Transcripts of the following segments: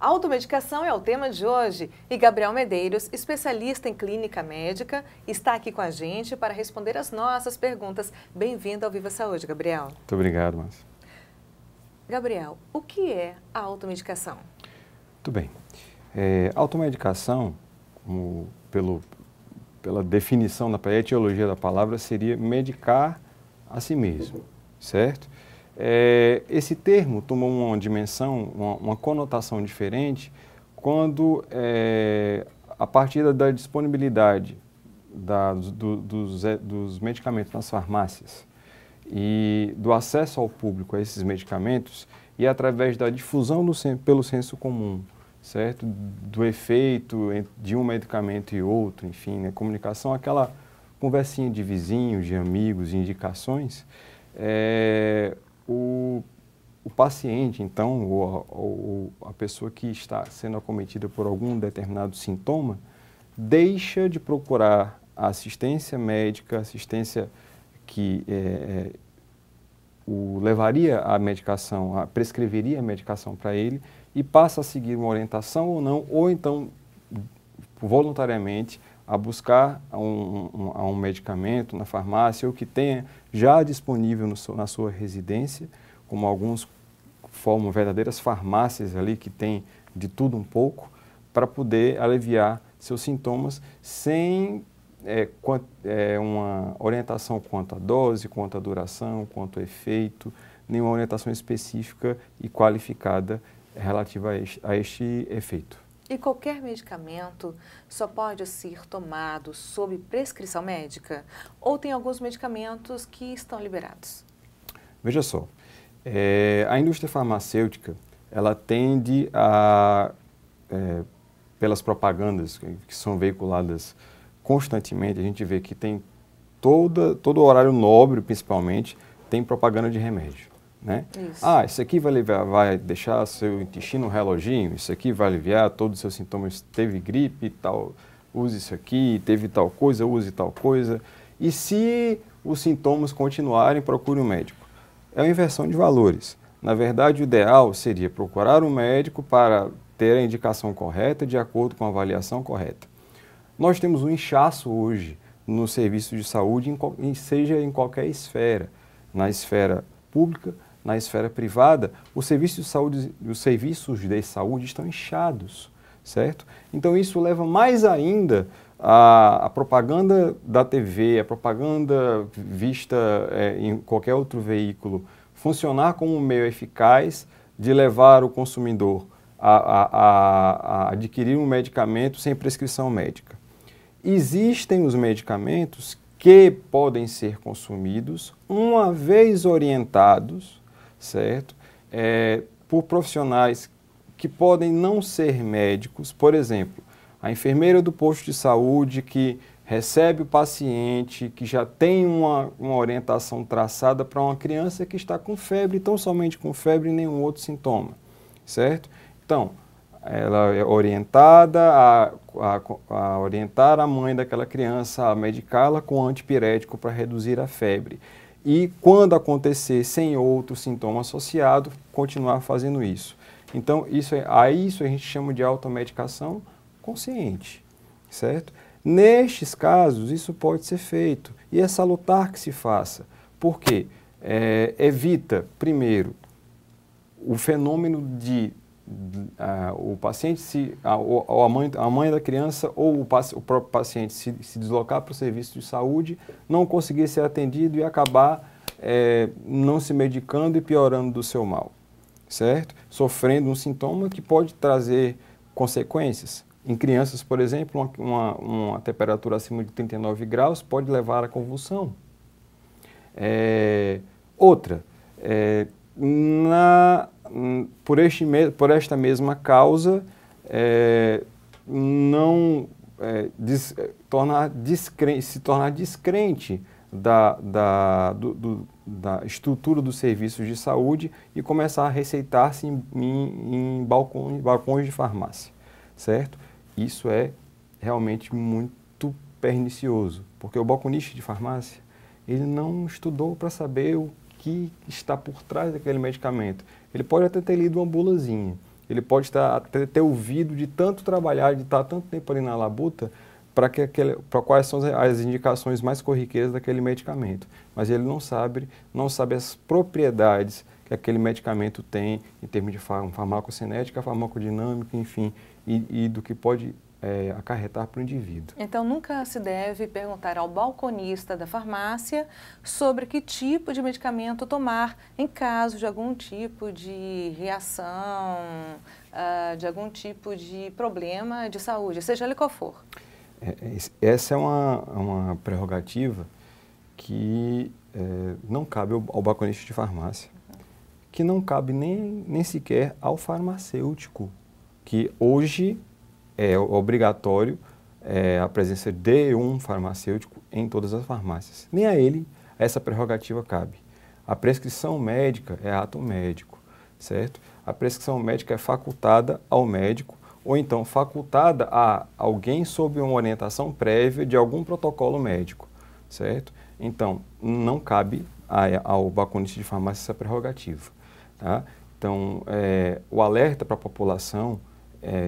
Automedicação é o tema de hoje e Gabriel Medeiros, especialista em clínica médica, está aqui com a gente para responder as nossas perguntas. Bem-vindo ao Viva Saúde, Gabriel. Muito obrigado, Márcia. Gabriel, o que é a automedicação? Muito bem. Automedicação, pela definição, pela etiologia da palavra, seria medicar a si mesmo, certo? Esse termo tomou uma dimensão, uma conotação diferente quando, a partir da disponibilidade dos medicamentos nas farmácias e do acesso ao público a esses medicamentos e através da difusão pelo senso comum, certo? Do efeito de um medicamento e outro, enfim, né? Comunicação, aquela conversinha de vizinhos, de amigos, de indicações, o paciente, então, ou a pessoa que está sendo acometida por algum determinado sintoma, deixa de procurar a assistência médica, assistência que o levaria à medicação, prescreveria a medicação para ele e passa a seguir uma orientação ou não, ou então, voluntariamente, a buscar um medicamento na farmácia ou que tenha já disponível na sua residência, como alguns formam verdadeiras farmácias ali que tem de tudo um pouco, para poder aliviar seus sintomas sem uma orientação quanto à dose, quanto à duração, quanto ao efeito, nenhuma orientação específica e qualificada relativa a este efeito. E qualquer medicamento só pode ser tomado sob prescrição médica? Ou tem alguns medicamentos que estão liberados? Veja só, a indústria farmacêutica, ela tende a, pelas propagandas que são veiculadas constantemente, a gente vê que tem todo o horário nobre, principalmente, tem propaganda de remédio. Né? Isso aqui vai deixar seu intestino reloginho, isso aqui vai aliviar todos os seus sintomas, teve gripe e tal, use isso aqui, teve tal coisa, use tal coisa. E se os sintomas continuarem, procure um médico. É uma inversão de valores. Na verdade, o ideal seria procurar um médico para ter a indicação correta, de acordo com a avaliação correta. Nós temos um inchaço hoje no serviço de saúde, seja em qualquer esfera, na esfera pública, na esfera privada, os serviços de saúde estão inchados, certo? Então isso leva mais ainda a propaganda da TV, a propaganda vista em qualquer outro veículo, funcionar como um meio eficaz de levar o consumidor a adquirir um medicamento sem prescrição médica. Existem os medicamentos que podem ser consumidos uma vez orientados, certo? Por profissionais que podem não ser médicos, por exemplo, a enfermeira do posto de saúde que recebe o paciente, que já tem uma orientação traçada para uma criança que está com febre, tão somente com febre e nenhum outro sintoma, certo? Então, ela é orientada a orientar a mãe daquela criança a medicá-la com antipirético para reduzir a febre. E quando acontecer sem outro sintoma associado, continuar fazendo isso. Então, isso a gente chama de automedicação consciente, certo? Nestes casos, isso pode ser feito e é salutar que se faça. Por quê? Evita, primeiro, o fenômeno de o paciente, a mãe da criança ou o próprio paciente se deslocar para o serviço de saúde, não conseguir ser atendido e acabar não se medicando e piorando do seu mal, certo? Sofrendo um sintoma que pode trazer consequências. Em crianças, por exemplo, uma temperatura acima de 39 graus pode levar à convulsão. Outra, por esta mesma causa, se tornar descrente da estrutura dos serviços de saúde e começar a receitar-se em balcões de farmácia, certo? Isso é realmente muito pernicioso, porque o balconista de farmácia, ele não estudou para saber o que está por trás daquele medicamento. Ele pode até ter lido uma bulazinha, Ele pode ter ouvido de tanto trabalhar, de estar tanto tempo ali na labuta, para quais são as indicações mais corriqueiras daquele medicamento. Mas ele não sabe as propriedades que aquele medicamento tem em termos de farmacocinética, farmacodinâmica, enfim, e do que pode acarretar para o indivíduo. Então, nunca se deve perguntar ao balconista da farmácia sobre que tipo de medicamento tomar em caso de algum tipo de reação, de algum tipo de problema de saúde, seja ele qual for. Essa é uma prerrogativa que não cabe ao balconista de farmácia, que não cabe nem sequer ao farmacêutico, que hoje é obrigatório a presença de um farmacêutico em todas as farmácias. Nem a ele essa prerrogativa cabe. A prescrição médica é ato médico, certo? A prescrição médica é facultada ao médico ou então facultada a alguém sob uma orientação prévia de algum protocolo médico, certo? Então, não cabe ao balconista de farmácia essa prerrogativa, tá? Então, o alerta para a população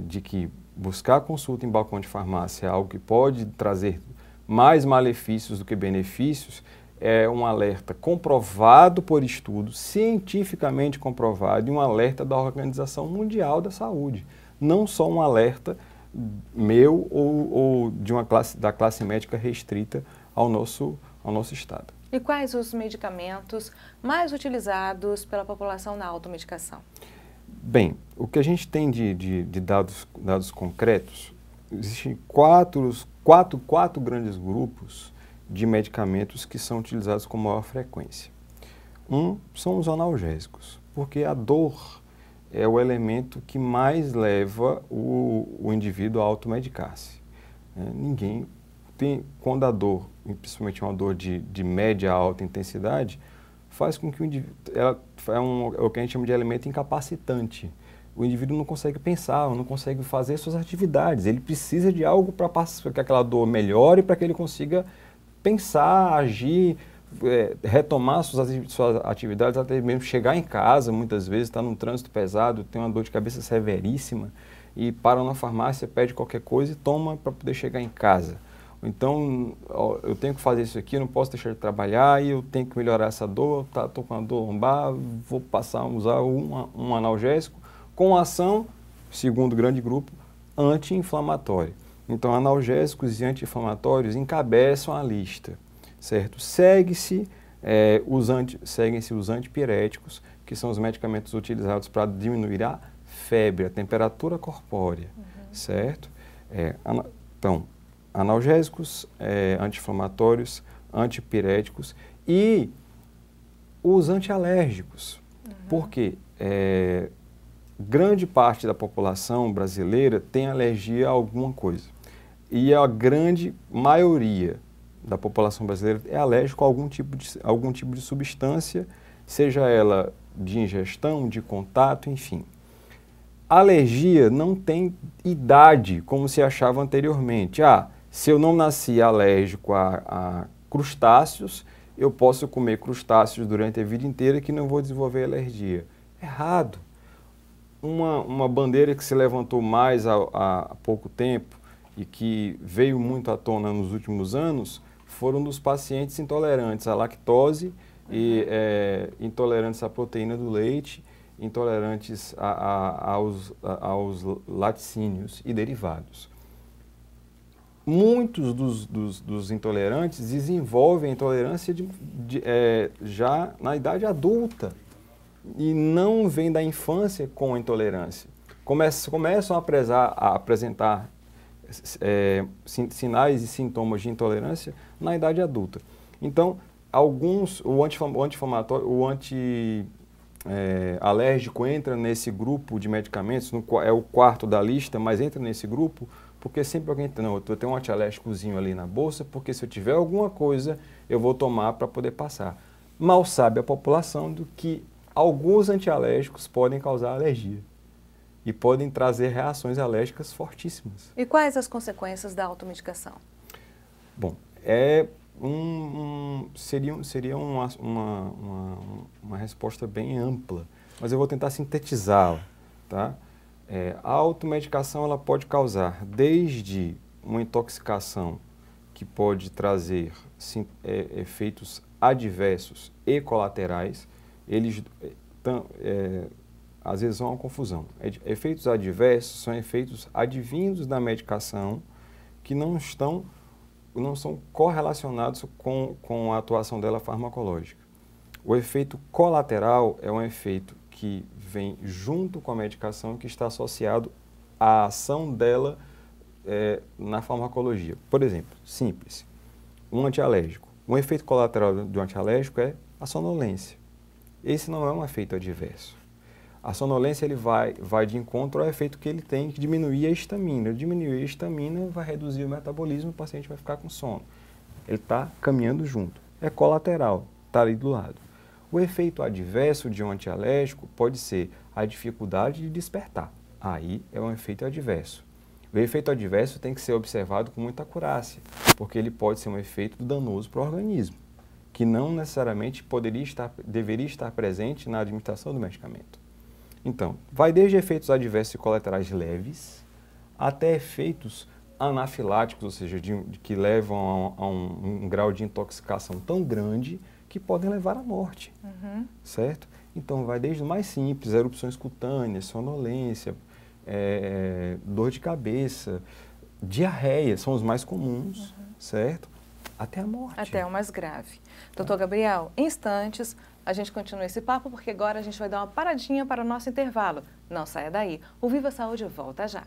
de que buscar consulta em balcão de farmácia é algo que pode trazer mais malefícios do que benefícios, é um alerta comprovado por estudos, cientificamente comprovado, e um alerta da Organização Mundial da Saúde. Não só um alerta meu ou da classe médica restrita ao nosso estado. E quais os medicamentos mais utilizados pela população na automedicação? Bem, o que a gente tem de dados concretos, existem quatro grandes grupos de medicamentos que são utilizados com maior frequência. São os analgésicos, porque a dor é o elemento que mais leva o indivíduo a automedicar-se. Ninguém tem, quando a dor, principalmente uma dor de média a alta intensidade, faz com que o indivíduo, é o que a gente chama de elemento incapacitante. O indivíduo não consegue pensar, não consegue fazer suas atividades. Ele precisa de algo para que aquela dor melhore, para que ele consiga pensar, agir, retomar suas atividades, até mesmo chegar em casa, muitas vezes, está num trânsito pesado, tem uma dor de cabeça severíssima, e para na farmácia, pede qualquer coisa e toma para poder chegar em casa. Então, eu tenho que fazer isso aqui, eu não posso deixar de trabalhar e eu tenho que melhorar essa dor, estou com uma dor lombar, vou passar a usar um analgésico com ação, segundo grande grupo, anti-inflamatória. Então, analgésicos e anti-inflamatórios encabeçam a lista, certo? Seguem-se os antipiréticos, que são os medicamentos utilizados para diminuir a febre, a temperatura corpórea, certo? Então, analgésicos, anti-inflamatórios, antipiréticos e os antialérgicos. Porque grande parte da população brasileira tem alergia a alguma coisa. E a grande maioria da população brasileira é alérgico a algum tipo de substância, seja ela de ingestão, de contato, enfim. A alergia não tem idade, como se achava anteriormente. Se eu não nasci alérgico a crustáceos, eu posso comer crustáceos durante a vida inteira que não vou desenvolver alergia. Errado. Uma bandeira que se levantou mais há pouco tempo e que veio muito à tona nos últimos anos foram dos pacientes intolerantes à lactose e intolerantes à proteína do leite, intolerantes aos laticínios e derivados. Muitos dos intolerantes desenvolvem a intolerância já na idade adulta e não vem da infância com a intolerância. Começam a apresentar sinais e sintomas de intolerância na idade adulta. Então, o anti-inflamatório, o alérgico entra nesse grupo de medicamentos, é o quarto da lista, mas entra nesse grupo porque sempre alguém eu tenho um antialérgicozinho ali na bolsa, porque se eu tiver alguma coisa, eu vou tomar para poder passar. Mal sabe a população do que alguns antialérgicos podem causar alergia e podem trazer reações alérgicas fortíssimas. E quais as consequências da automedicação? Bom, seria uma resposta bem ampla, mas eu vou tentar sintetizá-la, tá? A automedicação ela pode causar desde uma intoxicação que pode trazer efeitos adversos e colaterais. Eles às vezes há uma confusão. Efeitos adversos são efeitos advindos da medicação que não são correlacionados com a atuação dela farmacológica. O efeito colateral é um efeito que vem junto com a medicação que está associado à ação dela na farmacologia. Por exemplo, simples, um antialérgico. Um efeito colateral do antialérgico é a sonolência. Esse não é um efeito adverso. A sonolência ele vai de encontro ao efeito que ele tem, que diminuir a histamina. Diminuir a histamina vai reduzir o metabolismo, o paciente vai ficar com sono. Ele está caminhando junto. É colateral, está ali do lado. O efeito adverso de um antialérgico pode ser a dificuldade de despertar. Aí é um efeito adverso. O efeito adverso tem que ser observado com muita acurácia, porque ele pode ser um efeito danoso para o organismo, que não necessariamente deveria estar presente na administração do medicamento. Então, vai desde efeitos adversos e colaterais leves até efeitos anafiláticos, ou seja, que levam a um grau de intoxicação tão grande que podem levar à morte, certo? Então, vai desde o mais simples, erupções cutâneas, sonolência, dor de cabeça, diarreia, são os mais comuns, certo? Até a morte. Até o mais grave. Doutor Gabriel, em instantes, a gente continua esse papo, porque agora a gente vai dar uma paradinha para o nosso intervalo. Não saia daí. O Viva Saúde volta já.